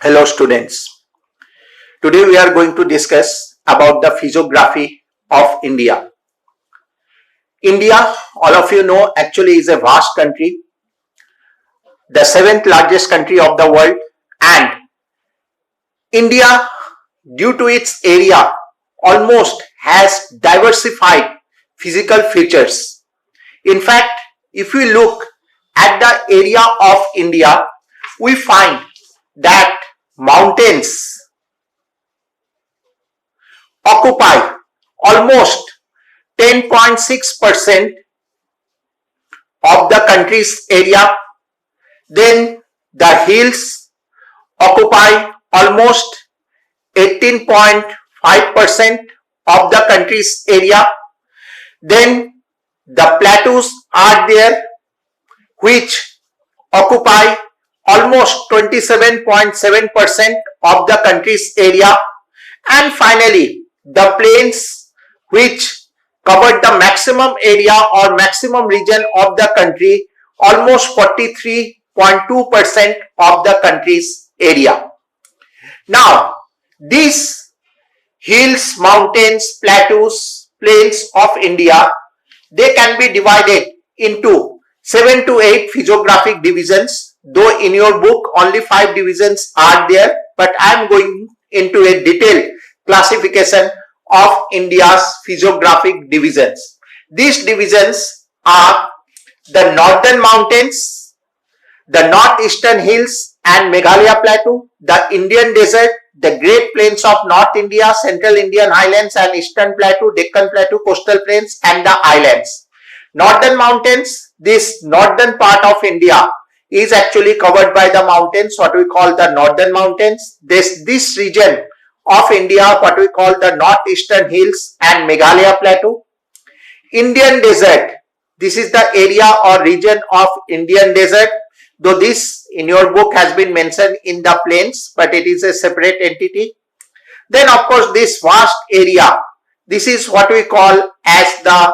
Hello students. Today we are going to discuss about the physiography of India. India, all of you know, actually is a vast country, the seventh largest country of the world, and India, due to its area, almost has diversified physical features. In fact, if we look at the area of India, we find that mountains occupy almost 10.6% of the country's area. Then the hills occupy almost 18.5% of the country's area. Then the plateaus are there, which occupy almost 27.7% of the country's area. And finally, the plains, which cover the maximum area or maximum region of the country, almost 43.2% of the country's area. Now, these hills, mountains, plateaus, plains of India, they can be divided into 7 to 8 physiographic divisions, though in your book only 5 divisions are there, but I am going into a detailed classification of India's physiographic divisions. These divisions are the Northern Mountains, the Northeastern Hills and Meghalaya Plateau, the Indian Desert, the Great Plains of North India, Central Indian Highlands and Eastern Plateau, Deccan Plateau, Coastal Plains and the islands. Northern Mountains, this northern part of India is actually covered by the mountains, what we call the Northern Mountains. This region of India, what we call the Northeastern Hills and Meghalaya Plateau. Indian Desert, this is the area or region of Indian Desert, though this in your book has been mentioned in the plains, but it is a separate entity. Then of course this vast area, this is what we call as the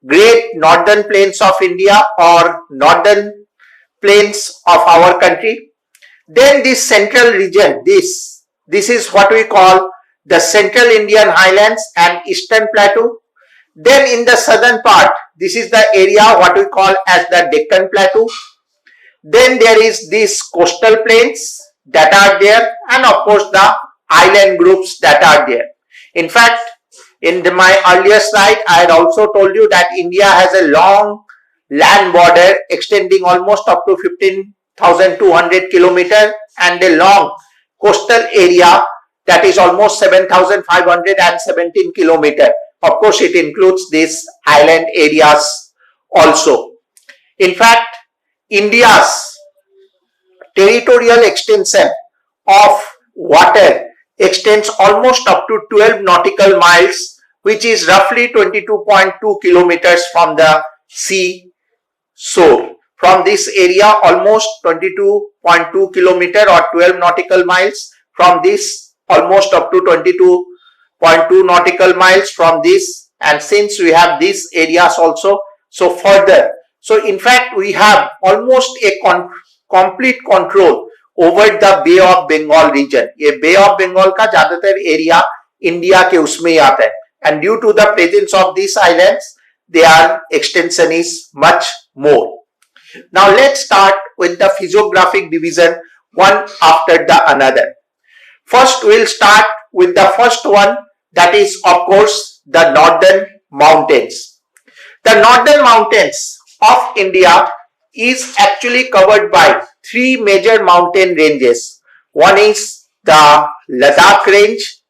Great Northern Plains of India or Northern Plains of our country. Then this central region, this is what we call the Central Indian Highlands and Eastern Plateau. Then in the southern part, this is the area what we call as the Deccan Plateau. Then there is these coastal plains that are there, and of course the island groups that are there. In fact, in my earlier slide, I had also told you that India has a long land border extending almost up to 15,200 kilometers and a long coastal area that is almost 7,517 kilometers. Of course, it includes these island areas also. In fact, India's territorial extension of water extends almost up to 12 nautical miles, which is roughly 22.2 kilometers from the sea shore. From this area, almost 22.2 kilometer or 12 nautical miles. From this, almost up to 22.2 nautical miles from this. And since we have these areas also, so further. So in fact, we have almost a complete control over the Bay of Bengal region. ये Bay of Bengal का ज़्यादातर area India के उसमें ही आता है. And due to the presence of these islands, their extension is much more. Now let's start with the physiographic division one after the another. First we'll start with the first one, that is of course the Northern Mountains. The Northern Mountains of India is actually covered by 3 major mountain ranges. One is the Ladakh range,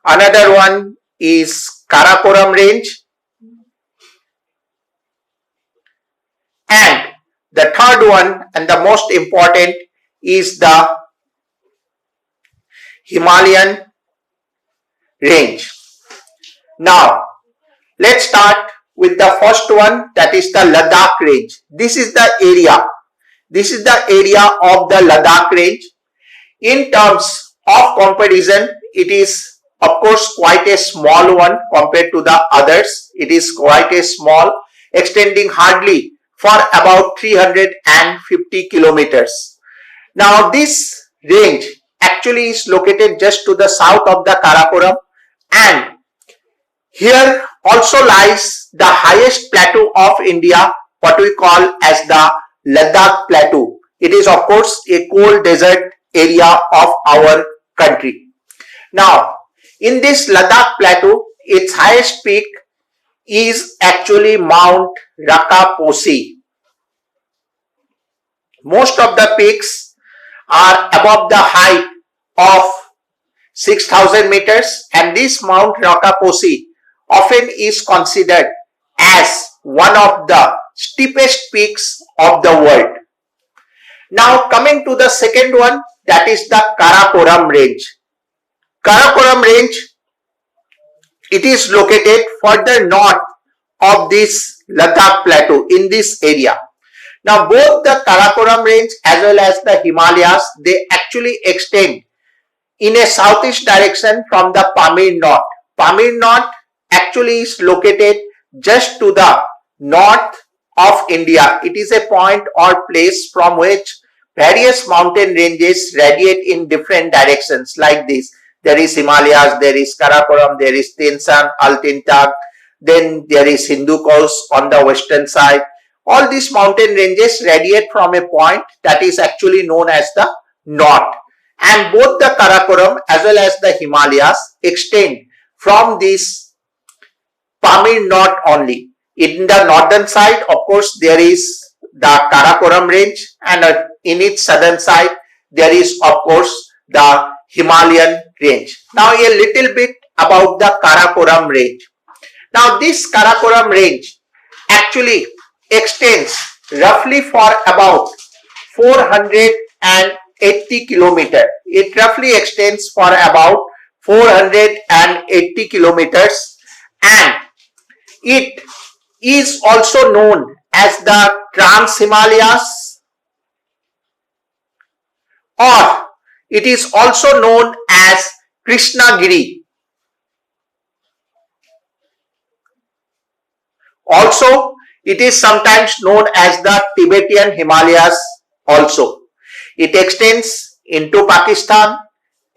another one is Karakoram range, and the third one and the most important is the Himalayan range. Now, let's start with the first one, that is the Ladakh range. This is the area. This is the area of the Ladakh range. In terms of comparison, it is of course quite a small one compared to the others. It is quite a small, extending hardly for about 350 kilometers. Now this range actually is located just to the south of the Karakoram, and here also lies the highest plateau of India, what we call as the Ladakh plateau. It is of course a cold desert area of our country. Now, in this Ladakh plateau, its highest peak is actually Mount Rakaposi. Most of the peaks are above the height of 6,000 meters, and this Mount Rakaposi often is considered as one of the steepest peaks of the world. Now coming to the second one, that is the Karakoram range. Karakoram range, it is located further north of this Ladakh plateau in this area. Now both the Karakoram range as well as the Himalayas, they actually extend in a southeast direction from the Pamir North. Pamir North actually is located just to the north of India. It is a point or place from which various mountain ranges radiate in different directions like this. There is Himalayas, there is Karakoram, there is Tenshan, Altintag, then there is Hindu Kush on the western side. All these mountain ranges radiate from a point that is actually known as the north. And both the Karakoram as well as the Himalayas extend from this Pamir North only. In the northern side, of course, there is the Karakoram range, and in its southern side, there is of course the Himalayan range. Now a little bit about the Karakoram range. Now this Karakoram range actually extends roughly for about 480 kilometers. It roughly extends for about 480 kilometers, and it is also known as the Trans-Himalayas, or it is also known as Krishnagiri. Also, it is sometimes known as the Tibetan Himalayas also. It extends into Pakistan,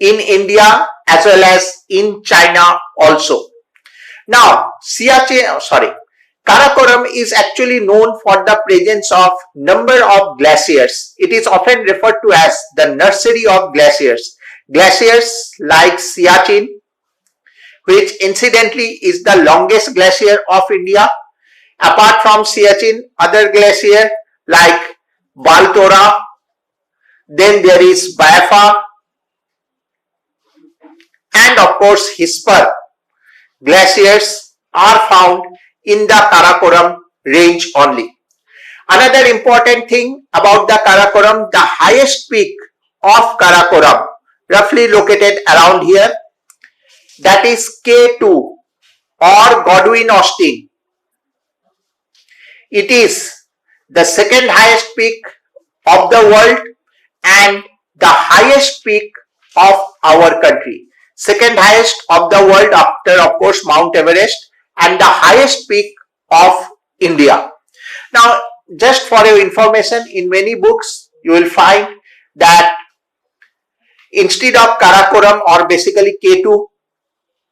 in India as well as in China also. Now, Karakoram is actually known for the presence of number of glaciers. It is often referred to as the nursery of glaciers. Glaciers like Siachen, which incidentally is the longest glacier of India. Apart from Siachen, other glacier like Baltora, then there is Baefa, and of course Hispar glaciers are found in the Karakoram range only. Another important thing about the Karakoram, the highest peak of Karakoram, roughly located around here, that is K2 or Godwin Austen. It is the second highest peak of the world and the highest peak of our country. Second highest of the world after of course Mount Everest, and the highest peak of India. Now just for your information, in many books you will find that instead of Karakoram or basically K2,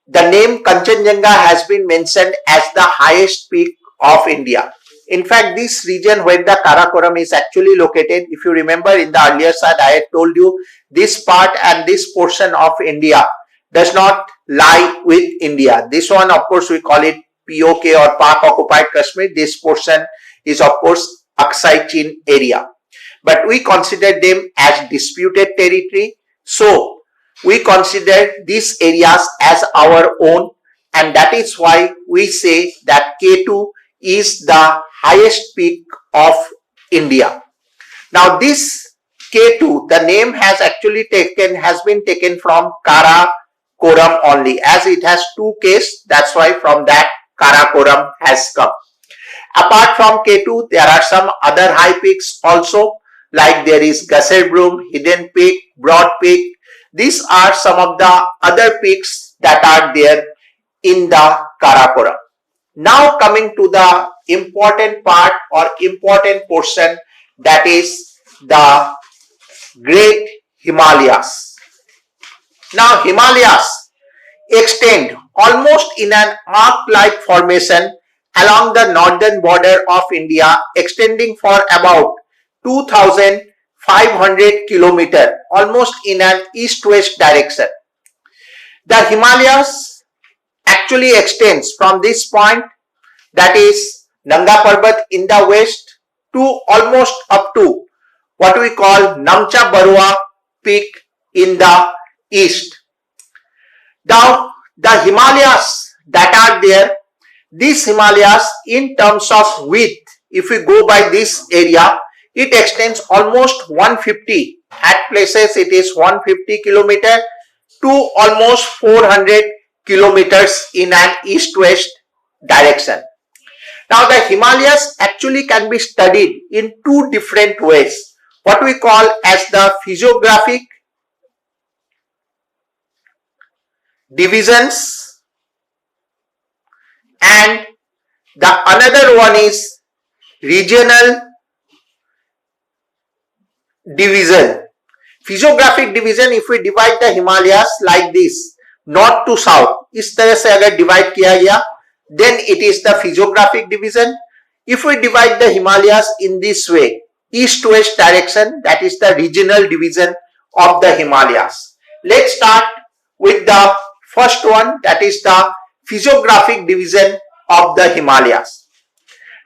the name Kanchenjunga has been mentioned as the highest peak of India. In fact, this region where the Karakoram is actually located, if you remember in the earlier slide, I had told you this part and this portion of India does not lie with India. This one, of course, we call it POK or Pak Occupied Kashmir. This portion is, of course, Aksai Chin area. But we consider them as disputed territory. So, we consider these areas as our own, and that is why we say that K2 is the highest peak of India. Now this K2, the name has been taken from Karakoram only, as it has two Ks. That's why from that Karakoram has come. Apart from K2, there are some other high peaks also, like there is Gasserbrum, Hidden Peak, Broad Peak. These are some of the other peaks that are there in the Karakoram. Now coming to the important part or important portion, that is the Great Himalayas. Now Himalayas extend almost in an arc-like formation along the northern border of India, extending for about 2,500 kilometers, almost in an east-west direction. The Himalayas actually extends from this point, that is Nanga Parbat in the west, to almost up to what we call Namcha Barua peak in the east. Now the Himalayas that are there, these Himalayas in terms of width, if we go by this area, it extends almost 150, at places it is 150 kilometer to almost 400 kilometers in an east-west direction. Now the Himalayas actually can be studied in two different ways, what we call as the physiographic divisions, and the another one is regional division. Physiographic division, if we divide the Himalayas like this, north to south, इस तरह से अगर divide किया गया, then it is the physiographic division. If we divide the Himalayas in this way, east to west direction, that is the regional division of the Himalayas. Let's start with the first one, that is the physiographic division of the Himalayas.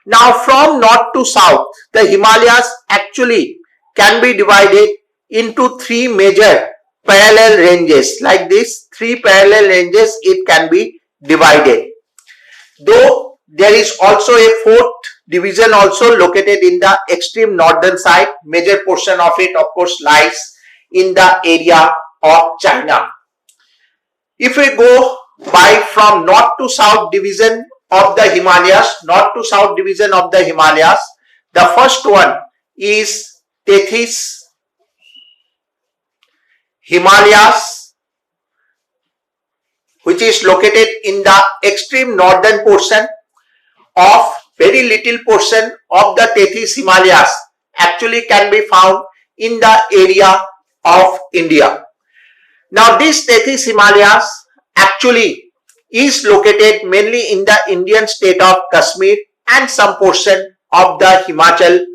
Now from north to south, the Himalayas actually can be divided into three major parallel ranges. Like this, three parallel ranges it can be divided. Though there is also a fourth division also located in the extreme northern side, major portion of it of course lies in the area of China. If we go by from north to south division of the Himalayas, north to south division of the Himalayas, the first one is Tethys Himalayas, which is located in the extreme northern portion. Of very little portion of the Tethys Himalayas actually can be found in the area of India. Now this Tethys Himalayas actually is located mainly in the Indian state of Kashmir and some portion of the Himachal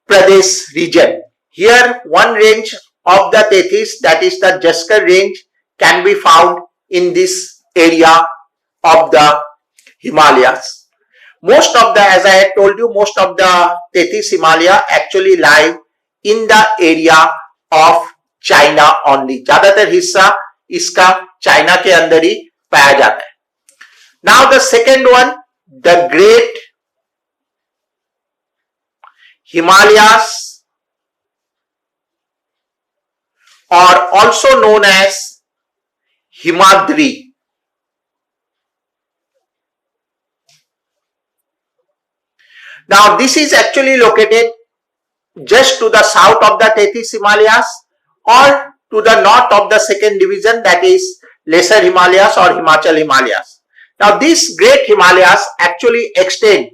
Pradesh region. Here one range of the Tethys, that is the Jaskar range, can be found in this area of the Himalayas. Most of the, as I had told you, most of the Tethys Himalaya actually lie in the area of China only. ज़्यादातर हिस्सा इसका China के अंदर ही पाया जाता है. Now the second one, the Great Himalayas, or also known as Himadri. Now this is actually located just to the south of the Tethys Himalayas or to the north of the second division, that is Lesser Himalayas or Himachal Himalayas. Now these Great Himalayas actually extend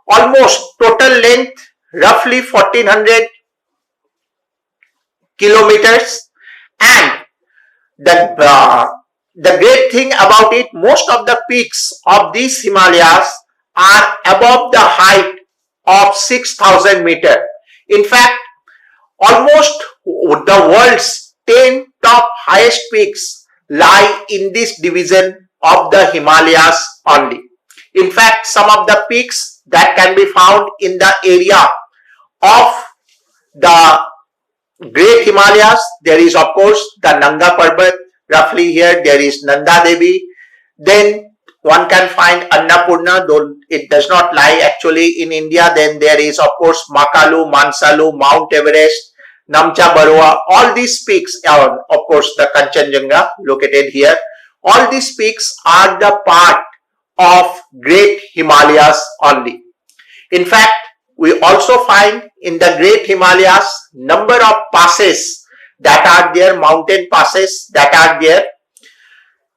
almost total length roughly 1400 kilometers, and the great thing about it, most of the peaks of these Himalayas are above the height of 6,000 meters. In fact, almost the world's 10 top highest peaks lie in this division of the Himalayas only. In fact, some of the peaks that can be found in the area of the Great Himalayas, there is of course the Nanga Parbat, roughly here there is Nanda Devi. Then one can find Annapurna, though it does not lie actually in India. Then there is of course Makalu, Mansalu, Mount Everest, Namcha Barua. All these peaks are of course the Kanchenjunga located here. All these peaks are the part of Great Himalayas only. In fact, we also find in the Great Himalayas number of passes that are there, mountain passes that are there.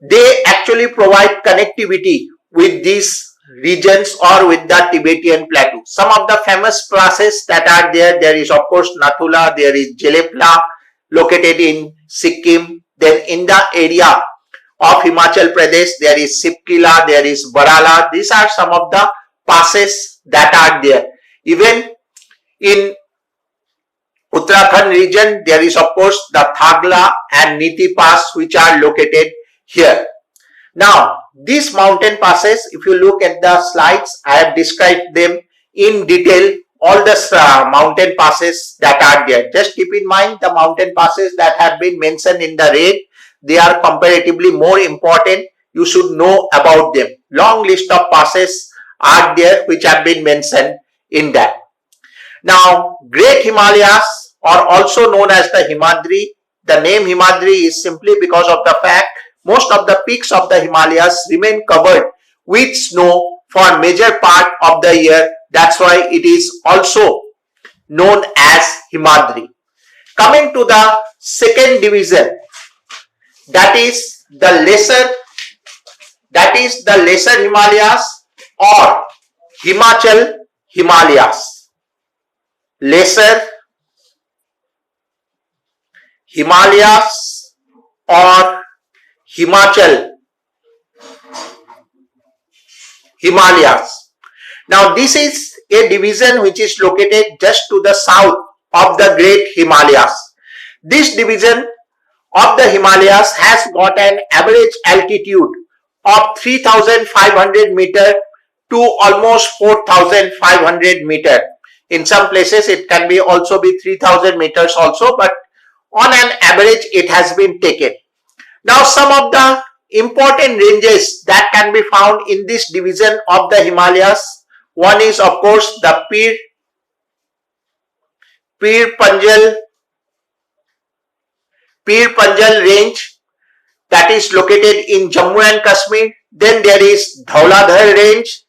They actually provide connectivity with these regions or with the Tibetan plateau. Some of the famous passes that are there, there is of course Nathula, there is Jelepla, located in Sikkim. Then in the area of Himachal Pradesh, there is Sipkila, there is Barala. These are some of the passes that are there. Even in Uttarakhand region, there is of course the Thagla and Niti Pass which are located here. Now, these mountain passes, if you look at the slides, I have described them in detail, all the mountain passes that are there. Just keep in mind the mountain passes that have been mentioned in the red, they are comparatively more important. You should know about them. Long list of passes are there which have been mentioned in that. Now, Great Himalayas are also known as the Himadri. The name Himadri is simply because of the fact most of the peaks of the Himalayas remain covered with snow for major part of the year. That's why it is also known as Himadri. Coming to the second division, that is the lesser Himalayas or Himachal Himalayas. Lesser Himalayas or Himachal Himalayas. Now this is a division which is located just to the south of the Great Himalayas. This division of the Himalayas has got an average altitude of 3,500 meter to almost 4,500 meter. In some places it can be also be 3,000 meters also, but on an average it has been taken. Now some of the important ranges that can be found in this division of the Himalayas, one is of course the Pir Panjal range that is located in Jammu and Kashmir. Then there is Dhauladhar range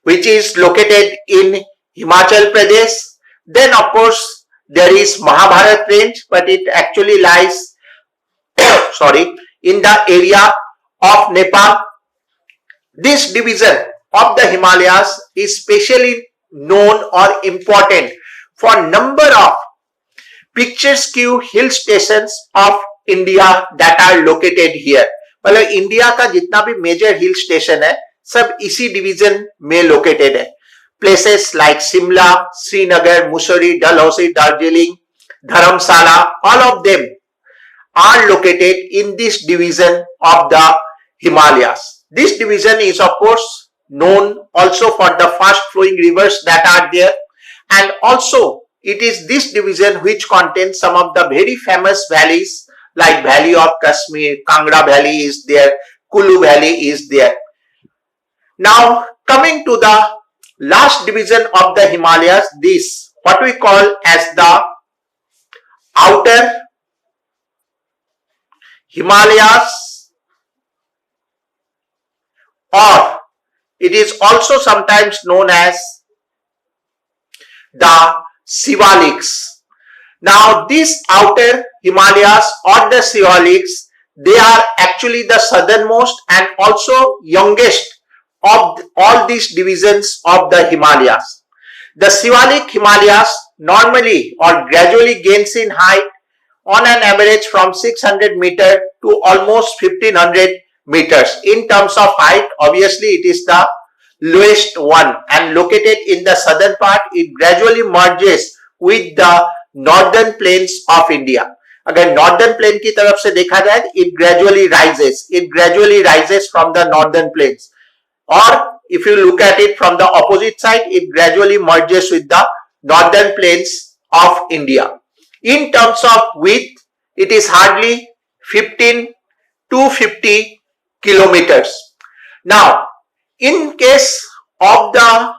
which is located in Himachal Pradesh. Then of course there is Mahabharat range, but it actually lies in the area of Nepal. This division of the Himalayas is specially known or important for number of picturesque hill stations of India that are located here. मतलब India का जितना भी major hill station है सब इसी division में located है. Places like Simla, Srinagar, Mussoorie, Dalhousie, Darjeeling, Dharamsala, all of them are located in this division of the Himalayas. This division is of course known also for the fast flowing rivers that are there, and also it is this division which contains some of the very famous valleys like Valley of Kashmir, Kangra Valley is there, Kulu Valley is there. Now coming to the last division of the Himalayas, this what we call as the outer Himalayas, or it is also sometimes known as the Shivaliks. Now these outer Himalayas or the Shivaliks, they are actually the southernmost and also youngest of all these divisions of the Himalayas. The Shivalik Himalayas normally or gradually gains in height on an average from 600 meter to almost 1500 meters. In terms of height, obviously it is the lowest one, and located in the southern part, it gradually merges with the northern plains of India. अगर northern plain की तरफ से देखा जाए, it gradually rises from the northern plains. Or if you look at it from the opposite side, it gradually merges with the northern plains of India. In terms of width, it is hardly 15 to 50 kilometers. Now, in case of the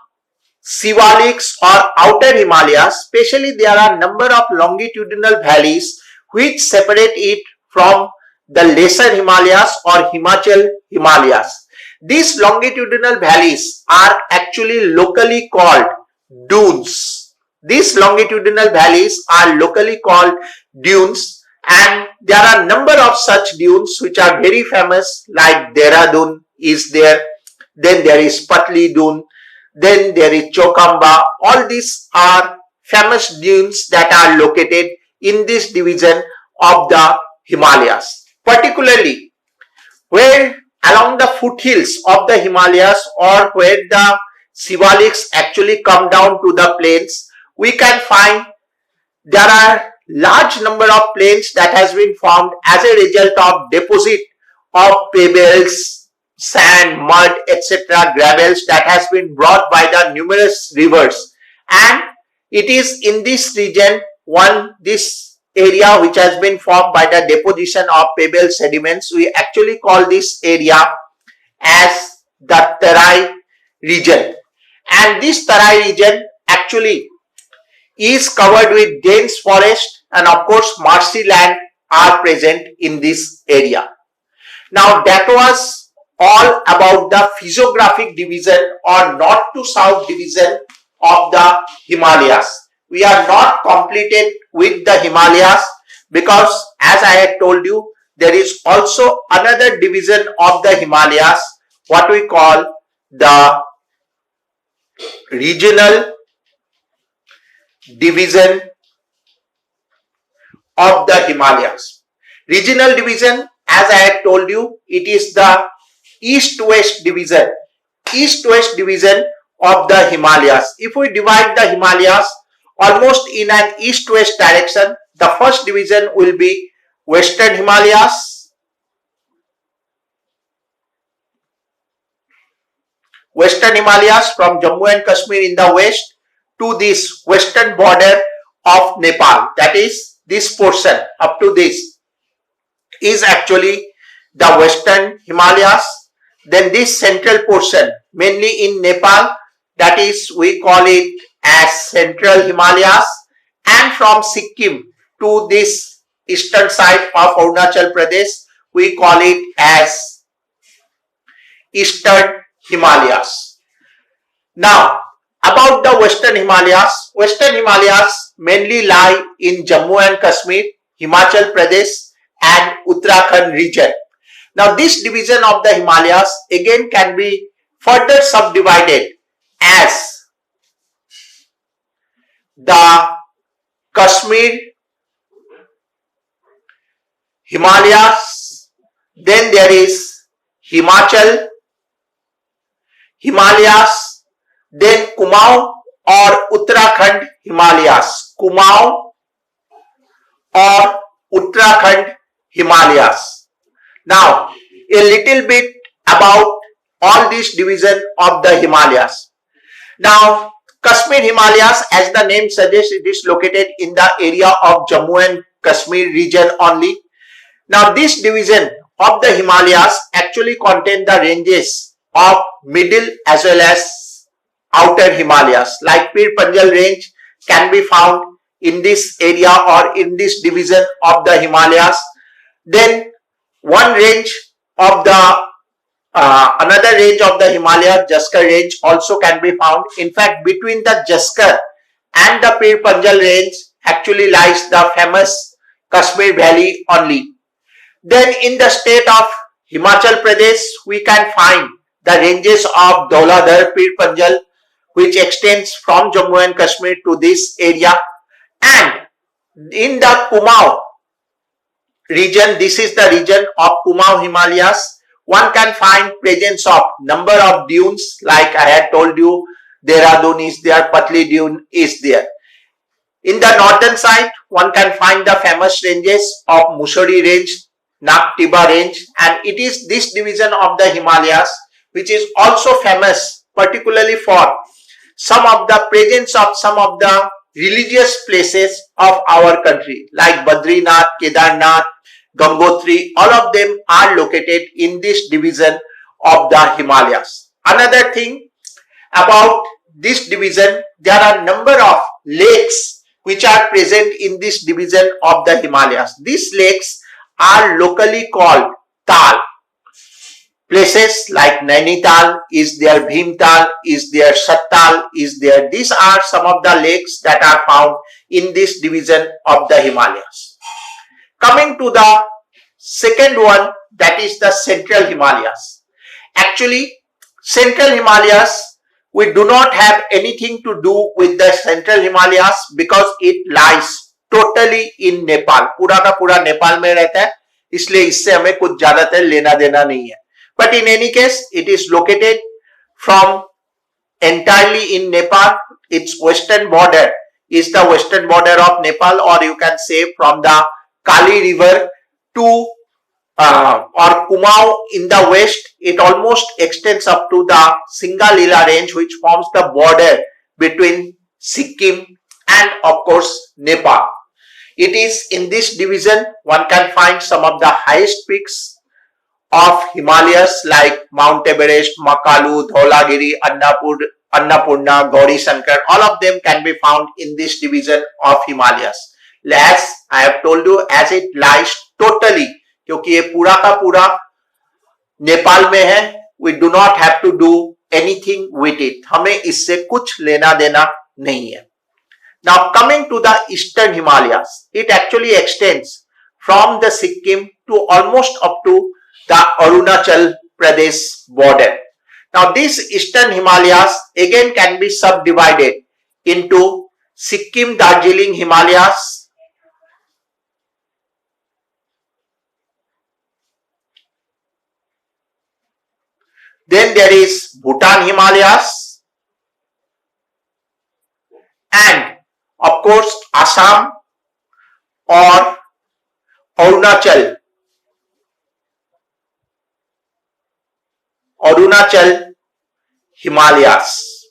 Shivaliks or outer Himalayas, especially there are number of longitudinal valleys which separate it from the lesser Himalayas or Himachal Himalayas. These longitudinal valleys are actually locally called dunes. These longitudinal valleys are locally called dunes, and there are number of such dunes which are very famous, like Dehradun is there, then there is Patli Dune, then there is Chokamba. All these are famous dunes that are located in this division of the Himalayas, particularly where along the foothills of the Himalayas or where the Shivaliks actually come down to the plains. We can find there are large number of plains that has been formed as a result of deposit of pebbles, sand, mud, etc., gravels that has been brought by the numerous rivers, and it is in this region this area which has been formed by the deposition of pebble sediments. We actually call this area as the Tarai region, and this Tarai region actually is covered with dense forest, and of course marshy land are present in this area. Now that was all about the physiographic division or north to south division of the Himalayas. We are not completed with the Himalayas because, as I had told you, there is also another division of the Himalayas, what we call the regional division of the Himalayas. Regional division, as I had told you, it is the east-west division. East-west division of the Himalayas. If we divide the Himalayas almost in an east-west direction, the first division will be Western Himalayas, Western Himalayas from Jammu and Kashmir in the west to this western border of Nepal, that is this portion up to this is actually the Western Himalayas. Then this central portion mainly in Nepal, that is we call it as Central Himalayas, and from Sikkim to this eastern side of Arunachal Pradesh we call it as Eastern Himalayas. Now about the Western Himalayas mainly lie in Jammu and Kashmir, Himachal Pradesh and Uttarakhand region. Now this division of the Himalayas again can be further subdivided as the Kashmir Himalayas, then there is Himachal Himalayas, then Kumaon or Uttarakhand Himalayas, Kumaon or Uttarakhand Himalayas. Now a little bit about all this division of the Himalayas. Now Kashmir Himalayas, as the name suggests, it is located in the area of Jammu and Kashmir region only. Now this division of the Himalayas actually contain the ranges of middle as well as outer Himalayas, like Pir Panjal range can be found in this area or in this division of the Himalayas. Then one range of the another range of the Himalaya, Jaskar range, also can be found. In fact, between the Jaskar and the Pir Panjal range actually lies the famous Kashmir Valley only. Then in the state of Himachal Pradesh, we can find the ranges of Dhauladhar, Pir Panjal, which extends from Jammu and Kashmir to this area. And in the Kumaon region, this is the region of Kumaon Himalayas, one can find presence of number of dunes, like I had told you, Dehradun is there, Patli Dune is there. In the northern side, one can find the famous ranges of Mussoorie range, Nagtiba range, and it is this division of the Himalayas which is also famous particularly for some of the presence of some of the religious places of our country, like Badrinath, Kedarnath, Gangotri, all of them are located in this division of the Himalayas. Another thing about this division, there are number of lakes which are present in this division of the Himalayas. These lakes are locally called Tal. Places like Nainital is there, Bhimtal is there, Sattal is there. These are some of the lakes that are found in this division of the Himalayas. Coming to the second one, that is the Central Himalayas. Actually, Central Himalayas we do not have anything to do with the central Himalayas because it lies totally in Nepal. पूरा का पूरा नेपाल में रहता है, इसलिए इससे हमें कुछ ज्यादातर लेना देना नहीं है. But in any case, it is located from entirely in Nepal. Its western border is the western border of Nepal, or you can say from the Kali river to or Kumaon in the west, it almost extends up to the Singalila range, which forms the border between Sikkim and of course Nepal. It is in this division one can find some of the highest peaks of Himalayas like Mount Everest, Makalu, Dholagiri, Annapurna, Gauri Shankar. All of them can be found in this division of Himalayas. As I have told you, as it lies totally, क्योंकि ये पूरा का पूरा नेपाल में है, we do not have to do anything with it. हमें इससे कुछ लेना देना नहीं है. Now coming to the eastern Himalayas, it actually extends from the Sikkim to almost up to the Arunachal Pradesh border. Now this eastern Himalayas again can be subdivided into Sikkim Darjeeling Himalayas, then there is Bhutan Himalayas, and of course Assam or Arunachal Himalayas.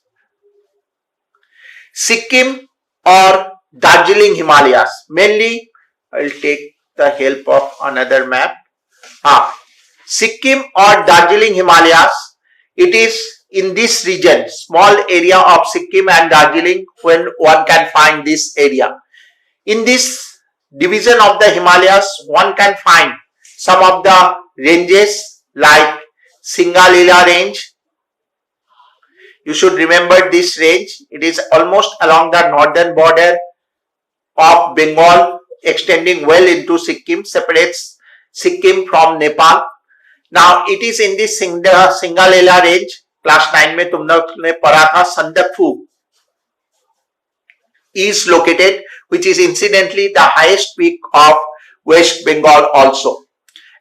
Sikkim or Darjeeling Himalayas. Mainly, I will take the help of another map. Sikkim or Darjeeling Himalayas, it is in this region, small area of Sikkim and Darjeeling, when one can find this area. In this division of the Himalayas, one can find some of the ranges like Singalila range. You should remember this range. It is almost along the northern border of Bengal, extending well into Sikkim, separates Sikkim from Nepal. Now it is in this Singalila range. Class 9 में तुम लोग ने पढ़ा था, Sandakphu is located, which is incidentally the highest peak of West Bengal also.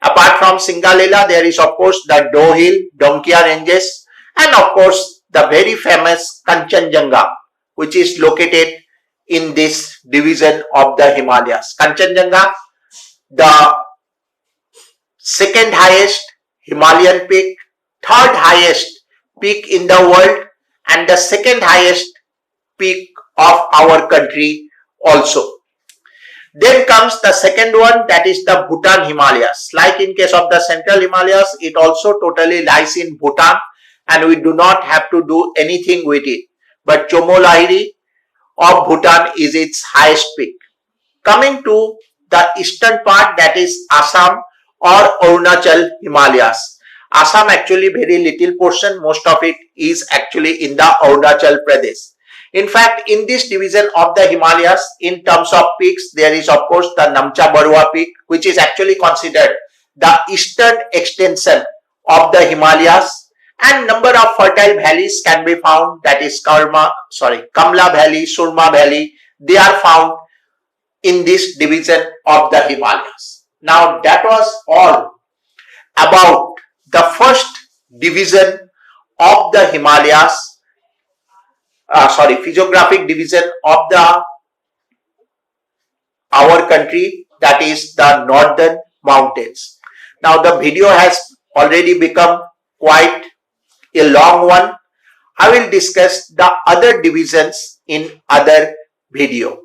Apart from Singalila, there is of course the Doe Hill, Donkia ranges, and of course the very famous Kanchenjunga, which is located in this division of the Himalayas. Kanchenjunga, the second highest Himalayan peak, third highest peak in the world, and the second highest peak of our country also. Then comes the second one, that is the Bhutan Himalayas. Like in case of the central Himalayas, it also totally lies in Bhutan and we do not have to do anything with it. But Chomo Lahiri of Bhutan is its highest peak. Coming to the eastern part, that is Assam or Arunachal Himalayas. Assam actually very little portion, most of it is actually in the Arunachal Pradesh. In fact, in this division of the Himalayas, in terms of peaks, there is of course the Namcha Barua peak, which is actually considered the eastern extension of the Himalayas, and number of fertile valleys can be found, that is Kamla Valley, Surma Valley, they are found in this division of the Himalayas. Now that was all about the first division of the Himalayas, physiographic division of our country, that is the Northern Mountains. Now the video has already become quite a long one. I will discuss the other divisions in other video.